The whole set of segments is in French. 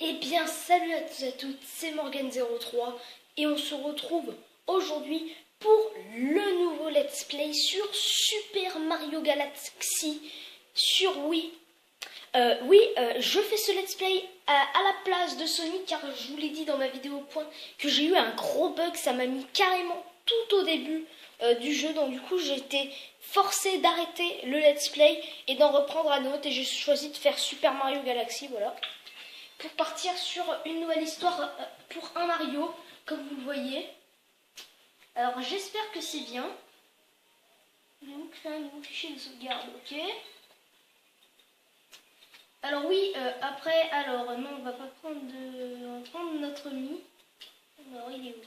Eh bien, salut à tous et à toutes, c'est Morgan03 et on se retrouve aujourd'hui pour le nouveau Let's Play sur Super Mario Galaxy sur Wii. Je fais ce Let's Play à la place de Sonic car je vous l'ai dit dans ma vidéo point que j'ai eu un gros bug, ça m'a mis carrément tout au début du jeu, donc du coup j'ai été forcée d'arrêter le Let's Play et d'en reprendre à nouveau et j'ai choisi de faire Super Mario Galaxy, voilà. Pour partir sur une nouvelle histoire pour un Mario, comme vous le voyez. Alors j'espère que c'est bien. Je vais vous créer un nouveau fichier de sauvegarde, ok. Alors oui, après, alors non, on va pas prendre de... On va prendre notre Mi. Alors il est où?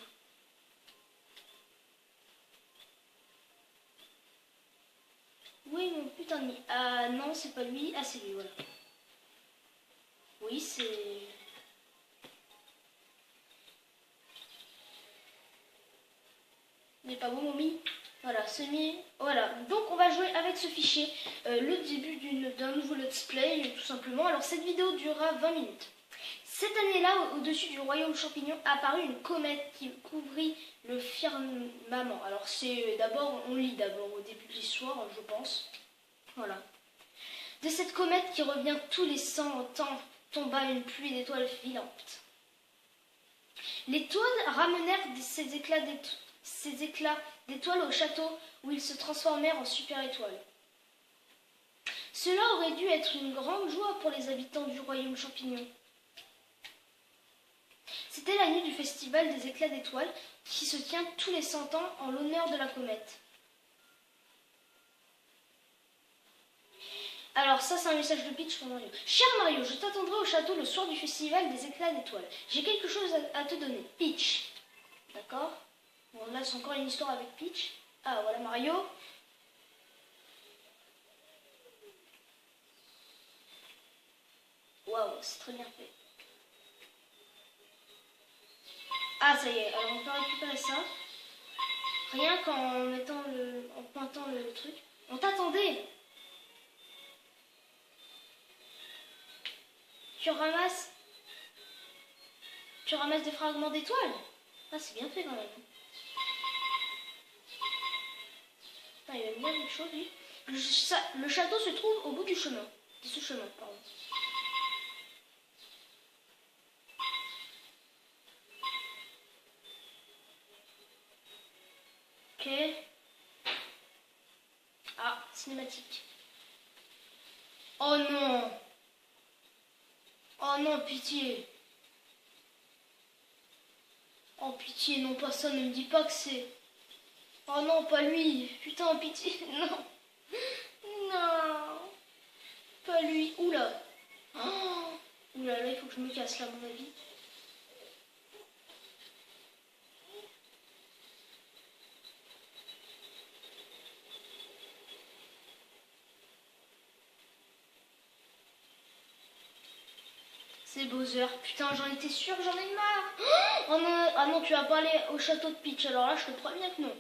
Oui, mon putain de Mi. Ah non, c'est pas lui. Ah, c'est lui, voilà. Oui, c'est... Il est pas beau mon Mi. Voilà, semi. Voilà, donc on va jouer avec ce fichier le début d'un nouveau let's play, tout simplement. Alors cette vidéo durera 20 minutes. Cette année-là, au-dessus du royaume champignon, apparut une comète qui couvrit le firmament. Alors c'est d'abord, on lit d'abord au début de l'histoire, je pense. Voilà. De cette comète qui revient tous les 100 ans, tomba une pluie d'étoiles filantes. Les toiles ramenèrent ces éclats d'étoiles au château où ils se transformèrent en super étoiles. Cela aurait dû être une grande joie pour les habitants du royaume champignon. C'était la nuit du festival des éclats d'étoiles qui se tient tous les 100 ans en l'honneur de la comète. Alors ça c'est un message de Peach pour Mario. Cher Mario, je t'attendrai au château le soir du festival des éclats d'étoiles. J'ai quelque chose à te donner. Peach. D'accord? Bon là c'est encore une histoire avec Peach. Ah voilà Mario. Waouh, c'est très bien fait. Ah ça y est, alors on peut récupérer ça. Rien qu'en en pointant le truc. On t'attendait. Tu ramasses des fragments d'étoiles. Ah c'est bien fait quand même. Ah, il aime bien quelque chose lui. Le château se trouve au bout du chemin. De ce chemin, pardon. Ok. Ah, cinématique. Oh non. Oh non, pitié. Oh pitié, non pas ça, ne me dis pas que c'est... Oh non, pas lui. Putain, pitié, non. Non. Pas lui. Oula. Oh. Oula, là, il faut que je me casse là, à mon avis. C'est Bowser. Putain, j'en étais sûre, j'en ai marre. Oh non, ah non, tu vas pas aller au château de Peach. Alors là, je te préviens que non.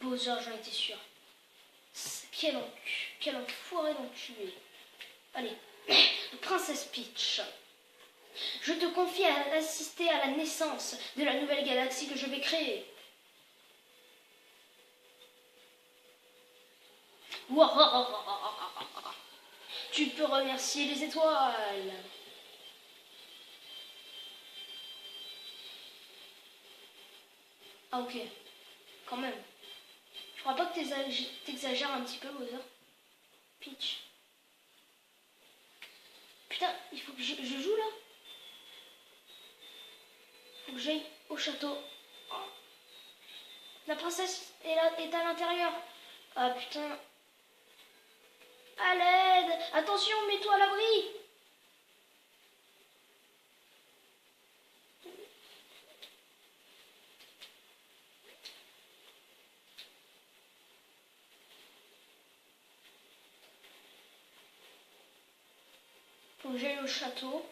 Bowser, j'en étais sûre. Quel enfoiré d'enculé. Allez, Princesse Peach. Je te confie à assister à la naissance de la nouvelle galaxie que je vais créer. Tu peux remercier les étoiles. Ah ok, quand même. Je crois pas que t'exagères un petit peu, Bowser. Peach. Putain, il faut que je joue là. Faut que j'aille au château. La princesse est à l'intérieur. Ah putain. À l'aide. Attention, mets-toi à l'abri. Faut que j'aille au château.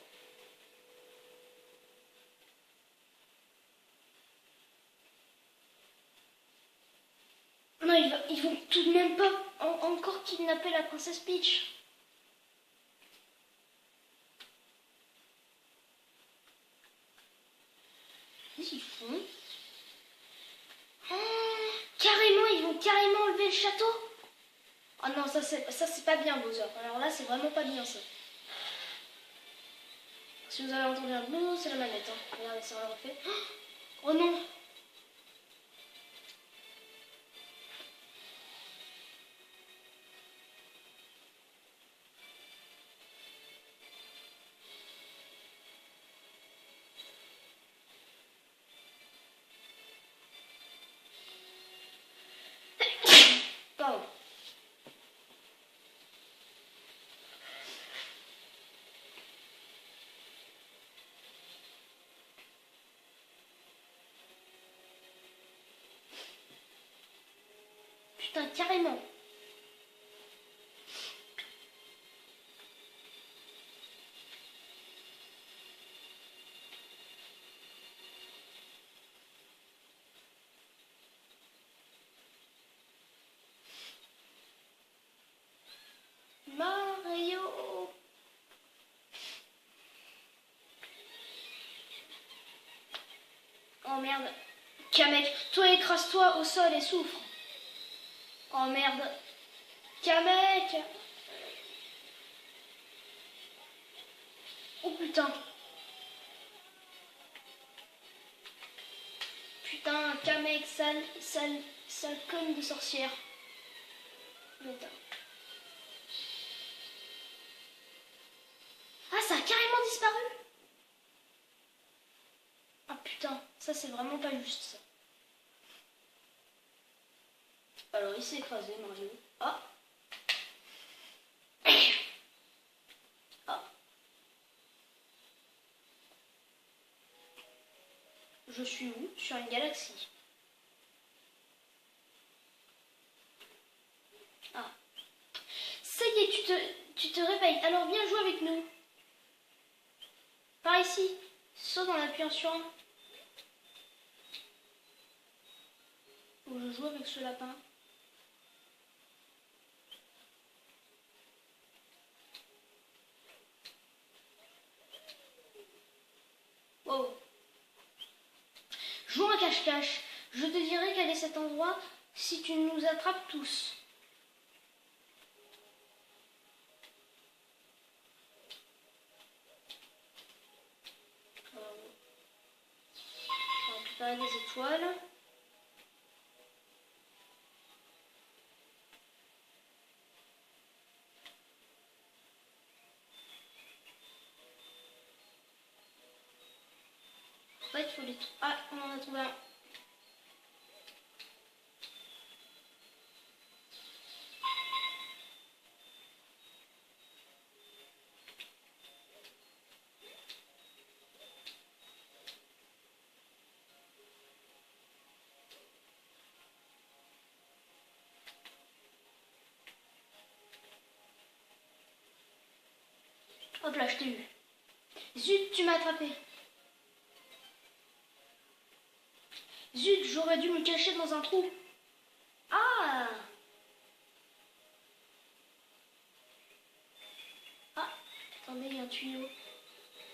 Non, ils vont tout de même pas encore kidnapper la princesse Peach. Qu'est-ce qu'ils font? Carrément, ils vont carrément enlever le château. Oh non, ça c'est pas bien, Bowser. Alors là, c'est vraiment pas bien ça. Si vous avez entendu un boum, c'est la manette. Hein. Regardez, ça le refait. Oh non. Pardon. Putain, carrément. Mario. Oh merde. Kamek, toi écrase-toi au sol et souffre. Oh merde. Kamek. Oh putain. Putain, Kamek, sale conne de sorcière. Putain. Ah, ça a carrément disparu. Ah putain, ça c'est vraiment pas juste ça. Alors il s'est écrasé, Mario. Ah. Ah. Je suis où? Sur une galaxie. Ah. Ça y est, tu te réveilles. Alors viens jouer avec nous. Par ici. Saute en appuyant sur un. Ou je joue avec ce lapin. Wow. Jouons à cache-cache. Je te dirai quel est cet endroit si tu nous attrapes tous. On va récupérer des étoiles. En fait, il faut les trouver. Ah, on en a trouvé un. Hop là, je t'ai eu. Zut, tu m'as attrapé. Zut, j'aurais dû me cacher dans un trou. Ah! Ah, attendez, il y a un tuyau.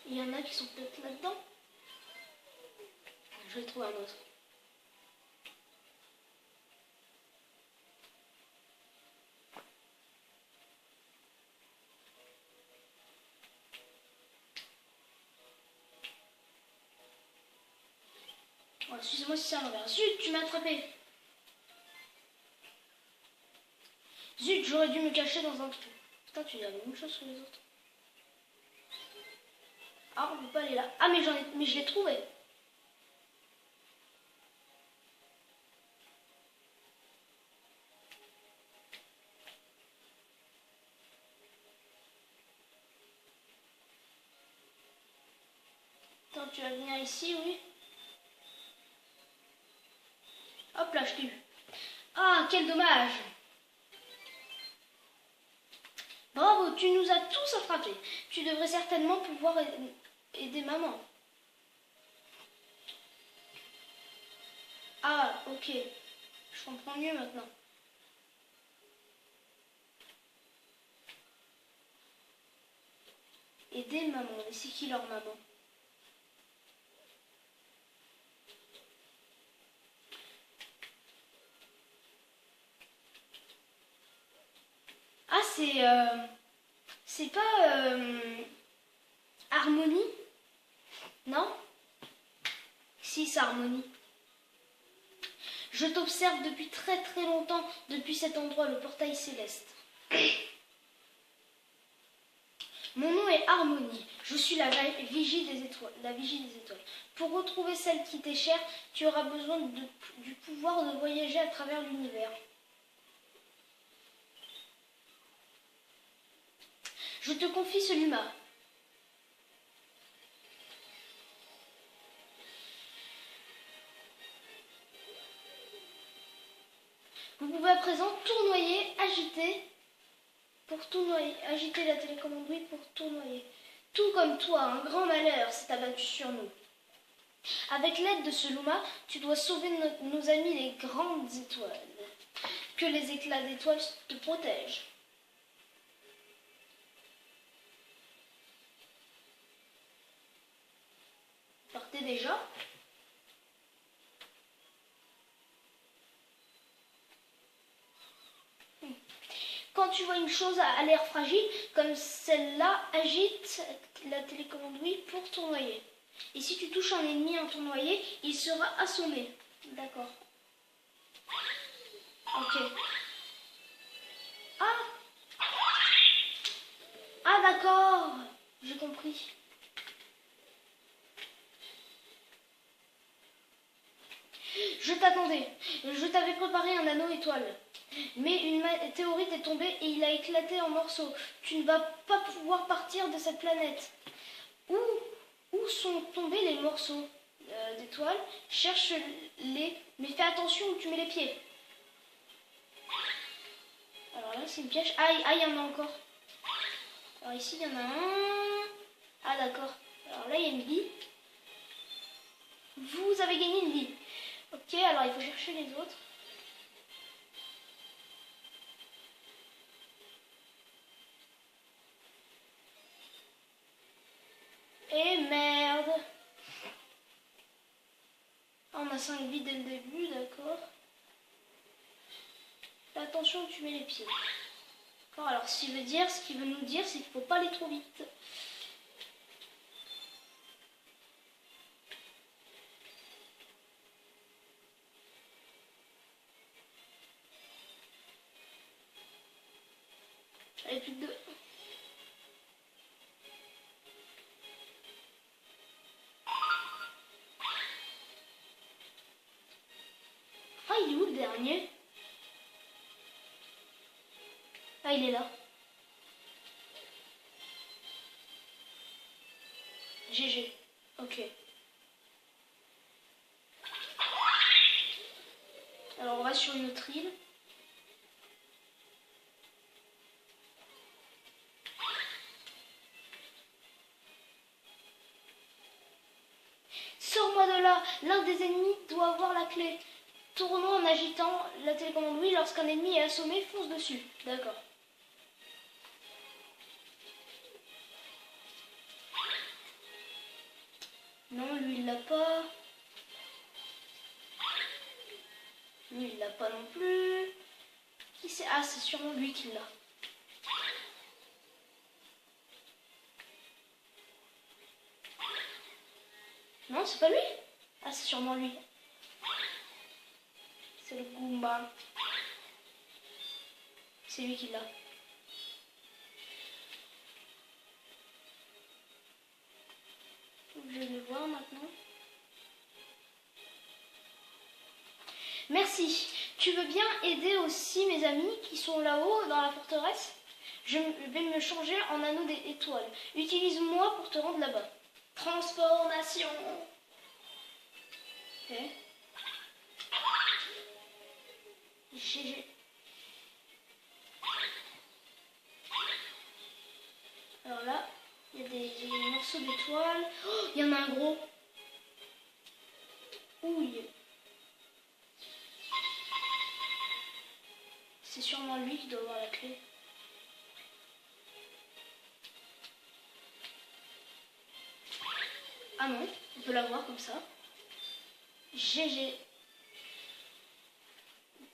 Il y en a qui sont peut-être là-dedans. Je vais trouver un autre. Oh, excusez-moi si c'est à l'envers. Zut, tu m'as attrapé. Zut, j'aurais dû me cacher dans un trou. Putain, tu dis la même chose que les autres. Ah, on peut pas aller là. Ah, mais je l'ai trouvé. Attends, tu vas venir ici, oui. Hop là, je t'ai eu. Ah, quel dommage. Bravo, tu nous as tous attrapés. Tu devrais certainement pouvoir aider maman. Ah, ok. Je comprends mieux maintenant. Aider maman. Mais c'est qui leur maman? Ah, c'est pas Harmonie? Non? Si, c'est Harmonie. Je t'observe depuis très très longtemps, depuis cet endroit, le portail céleste. Mon nom est Harmonie. Je suis la vigie des étoiles. Pour retrouver celle qui t'est chère, tu auras besoin du pouvoir de voyager à travers l'univers. Je te confie ce Luma. Vous pouvez à présent tournoyer, agiter la télécommande oui pour tournoyer. Tout comme toi, un grand malheur s'est abattu sur nous. Avec l'aide de ce Luma, tu dois sauver nos amis les grandes étoiles. Que les éclats d'étoiles te protègent. Partez déjà. Quand tu vois une chose à l'air fragile, comme celle-là, agite la télécommande oui pour tournoyer. Et si tu touches un ennemi en tournoyer, il sera assommé. D'accord. Ok. Ah! Ah d'accord. J'ai compris. Je t'attendais. Je t'avais préparé un anneau étoile. Mais une météorite est tombée et il a éclaté en morceaux. Tu ne vas pas pouvoir partir de cette planète. Où sont tombés les morceaux d'étoiles? Cherche-les, mais fais attention où tu mets les pieds. Alors là, c'est une piège. Aïe, aïe, il y en a encore. Alors ici, il y en a un. Ah d'accord. Alors là, il y a une vie. Vous avez gagné une vie. Ok, alors il faut chercher les autres. Et merde. Ah, on a 5 vies dès le début, d'accord. Fais attention où tu mets les pieds. D'accord, alors ce qu'il veut nous dire, c'est qu'il ne faut pas aller trop vite. Allez, plus que 2. Ah, il est où le dernier? Ah, il est là. GG. Ok. Alors on va sur une autre île. Sors-moi de là. L'un des ennemis doit avoir la clé. Tournons en agitant la télécommande oui. Lorsqu'un ennemi est assommé, fonce dessus. D'accord. Non, lui il l'a pas. Lui il l'a pas non plus. Qui c'est? Ah, c'est sûrement lui qui l'a. Non, c'est pas lui. Ah, c'est sûrement lui. C'est le Goomba. C'est lui qui l'a. Je vais le voir maintenant. Merci. Tu veux bien aider aussi mes amis qui sont là-haut dans la forteresse? Je vais me changer en anneau des étoiles. Utilise-moi pour te rendre là-bas. Transformation. Ok. GG. morceaux d'étoiles. Oh, il y en a un gros. Ouille. C'est sûrement lui qui doit avoir la clé. Ah non, on peut l'avoir comme ça. GG.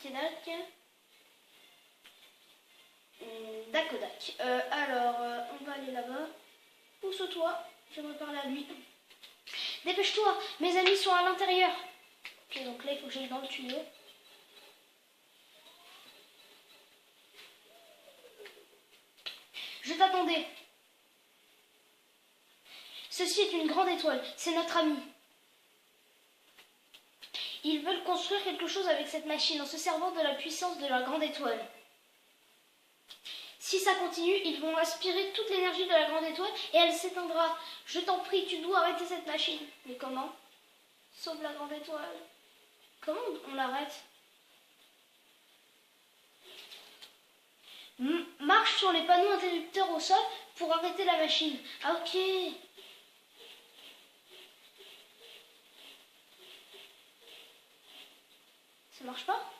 Dac. Dakodak. Alors, on va aller là-bas. Pousse-toi, j'aimerais parler à lui. Dépêche-toi, mes amis sont à l'intérieur. Ok, donc là, il faut que j'aille dans le tuyau. Je t'attendais. Ceci est une grande étoile, c'est notre ami. Ils veulent construire quelque chose avec cette machine en se servant de la puissance de la grande étoile. Si ça continue, ils vont aspirer toute l'énergie de la grande étoile et elle s'éteindra. Je t'en prie, tu dois arrêter cette machine. Mais comment? Sauve la grande étoile. Comment on l'arrête? Marche sur les panneaux interrupteurs au sol pour arrêter la machine. Ah ok. Ça marche pas?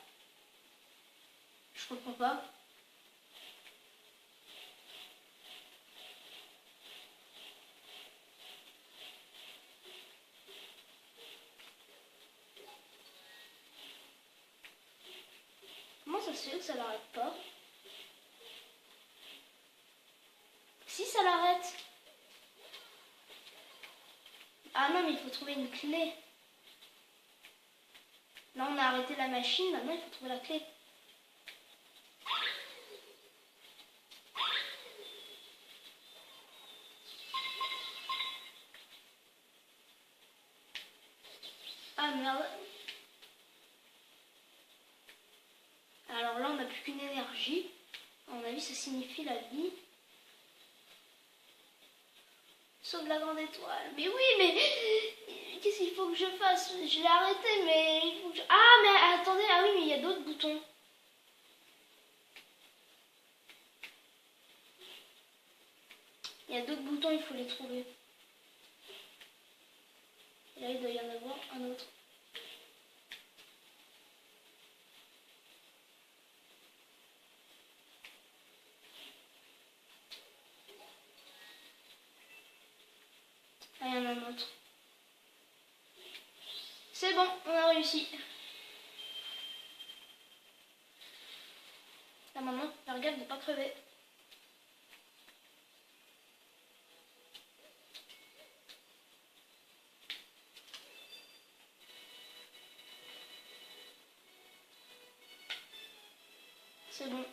Je comprends pas. Comment ça se fait que ça l'arrête pas? Si ça l'arrête. Ah non, mais il faut trouver une clé. Là, on a arrêté la machine, maintenant il faut trouver la clé. Ah merde. Alors là, on n'a plus qu'une énergie. À mon avis, ça signifie la vie. Sauve la grande étoile. Mais oui, mais qu'est-ce qu'il faut que je fasse? Je l'ai arrêté, mais il faut que je... Ah, mais attendez, ah oui, mais il y a d'autres boutons. Il y a d'autres boutons, il faut les trouver. Et là, il doit y en avoir un autre. Ah, il y en a un autre. C'est bon, on a réussi. Là maintenant, regarde de pas crever. C'est bon.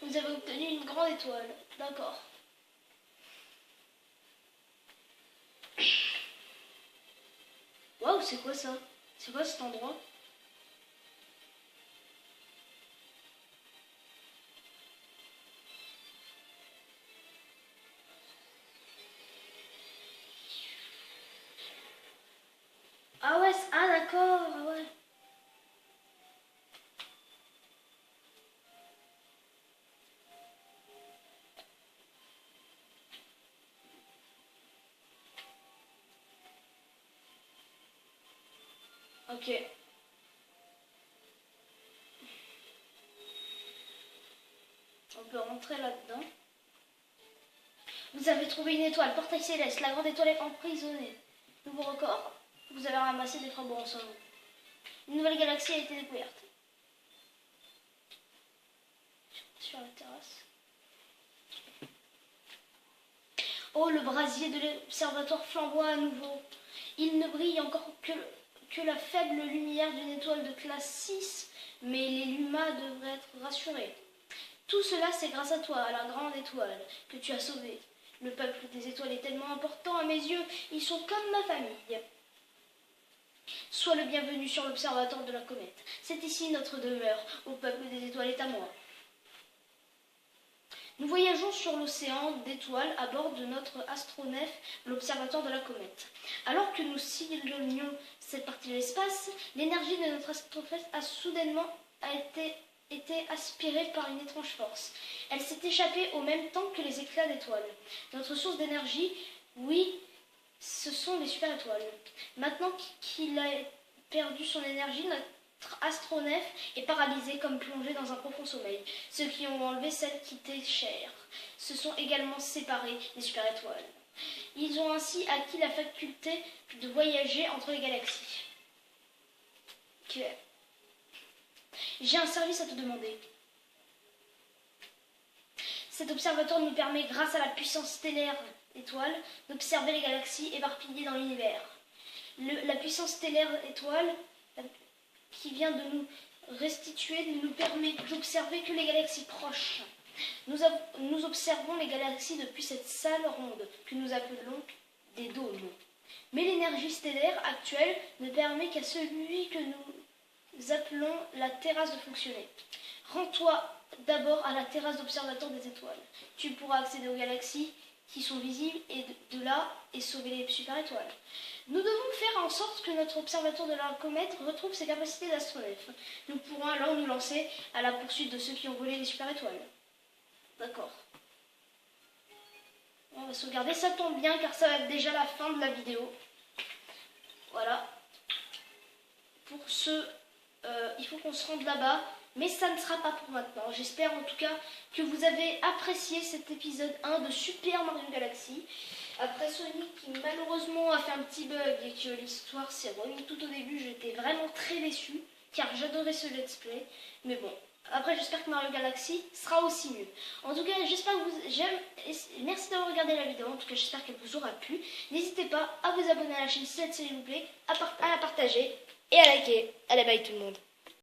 Vous avez obtenu une grande étoile. D'accord. Waouh, c'est quoi ça? C'est quoi cet endroit? Ah ouais, ah d'accord, ah ouais. Ok. On peut rentrer là-dedans. Vous avez trouvé une étoile, portail céleste. La grande étoile est emprisonnée. Nouveau record. Vous avez ramassé des travaux ensemble. Une nouvelle galaxie a été découverte. Sur la terrasse. Oh, le brasier de l'observatoire flamboie à nouveau. Il ne brille encore que la faible lumière d'une étoile de classe 6, mais les Lumas devraient être rassurés. Tout cela, c'est grâce à toi, à la grande étoile, que tu as sauvée. Le peuple des étoiles est tellement important à mes yeux, ils sont comme ma famille. Sois le bienvenu sur l'observatoire de la comète. C'est ici notre demeure, au peuple des étoiles est à moi. Nous voyageons sur l'océan d'étoiles à bord de notre astronef, l'observatoire de la comète. Alors que nous sillonnions cette partie de l'espace, l'énergie de notre astronef a soudainement été été aspirée par une étrange force. Elle s'est échappée au même temps que les éclats d'étoiles. Notre source d'énergie, oui, ce sont les super-étoiles. Maintenant qu'il a perdu son énergie, notre astronef est paralysé comme plongé dans un profond sommeil. Ceux qui ont enlevé celle qui était chère se sont également séparés des super-étoiles. Ils ont ainsi acquis la faculté de voyager entre les galaxies. Ok. J'ai un service à te demander. Cet observatoire nous permet, grâce à la puissance stellaire étoile, d'observer les galaxies éparpillées dans l'univers. La puissance stellaire étoile qui vient de nous restituer ne nous permet d'observer que les galaxies proches. Nous observons les galaxies depuis cette salle ronde que nous appelons des dômes. Mais l'énergie stellaire actuelle ne permet qu'à celui que nous appelons la terrasse de fonctionner. Rends-toi d'abord à la terrasse d'observateur des étoiles. Tu pourras accéder aux galaxies qui sont visibles et de là et sauver les super-étoiles. Nous devons faire en sorte que notre observateur de la comète retrouve ses capacités d'astronef. Nous pourrons alors nous lancer à la poursuite de ceux qui ont volé les super-étoiles. D'accord. On va sauvegarder, ça tombe bien car ça va être déjà la fin de la vidéo. Voilà. Pour ce, il faut qu'on se rende là-bas. Mais ça ne sera pas pour maintenant. J'espère en tout cas que vous avez apprécié cet épisode 1 de Super Mario Galaxy. Après Sonic qui malheureusement a fait un petit bug et que l'histoire s'est remise tout au début, j'étais vraiment très déçue car j'adorais ce let's play. Mais bon, après j'espère que Mario Galaxy sera aussi mieux. En tout cas, j'espère que vous j'aime. Merci d'avoir regardé la vidéo. En tout cas, j'espère qu'elle vous aura plu. N'hésitez pas à vous abonner à la chaîne si elle vous plaît, à la partager et à liker. Allez, bye tout le monde.